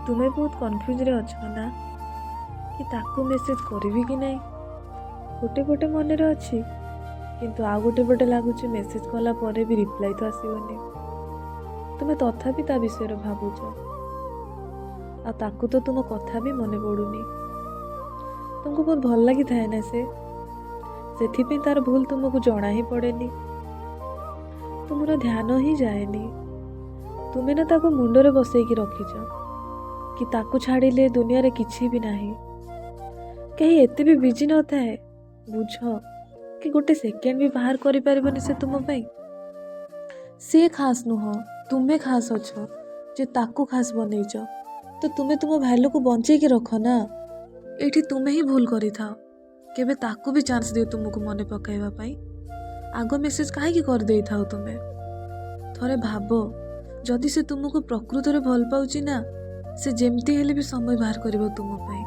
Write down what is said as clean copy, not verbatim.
ତୁମେ ବହୁତ କନଫ୍ୟୁଜରେ ଅଛ ନା କି ତାକୁ ମେସେଜ କରିବି କି ନାହିଁ। ଗୋଟେ ପଟେ ମନରେ ଅଛି କିନ୍ତୁ ଆଉ ଗୋଟେ ପଟେ ଲାଗୁଛି ମେସେଜ କଲା ପରେ ବି ରିପ୍ଲାଏ ତ ଆସିବନି। ତୁମେ ତଥାପି ତା ବିଷୟରେ ଭାବୁଛ ଆଉ ତାକୁ ତ ତୁମ କଥା ବି ମନେ ପଡ଼ୁନି। ତୁମକୁ ବହୁତ ଭଲ ଲାଗିଥାଏ ନା ସେ, ସେଥିପାଇଁ ତାର ଭୁଲ ତୁମକୁ ଜଣା ହିଁ ପଡ଼େନି, ତୁମର ଧ୍ୟାନ ହିଁ ଯାଏନି। ତୁମେ ନା ତାକୁ ମୁଣ୍ଡରେ ବସେଇକି ରଖିଛ କି ତାକୁ ଛାଡ଼ିଲେ ଦୁନିଆରେ କିଛି ବି ନାହିଁ। କେହି ଏତେ ବି ବିଜି ନଥାଏ, ବୁଝ କି ଗୋଟେ ସେକେଣ୍ଡ ବି ବାହାର କରିପାରିବନି ସେ ତୁମ ପାଇଁ। ସିଏ ଖାସ୍ ନୁହଁ, ତୁମେ ଖାସ୍ ଅଛ ଯେ ତାକୁ ଖାସ୍ ବନେଇଛ। ତ ତୁମେ ତୁମ ଭ୍ୟାଲୁକୁ ବଞ୍ଚେଇକି ରଖ ନା। ଏଇଠି ତୁମେ ହିଁ ଭୁଲ କରିଥାଅ। କେବେ ତାକୁ ବି ଚାନ୍ସ ଦିଅ ତୁମକୁ ମନେ ପକାଇବା ପାଇଁ। ଆଗ ମେସେଜ କାହିଁକି କରିଦେଇଥାଉ ତୁମେ। ଥରେ ଭାବ, ଯଦି ସେ ତୁମକୁ ପ୍ରକୃତରେ ଭଲ ପାଉଛି ନା, ସେ ଯେମିତି ହେଲେ ବି ସମୟ ବାହାର କରିବ ତୁମ ପାଇଁ।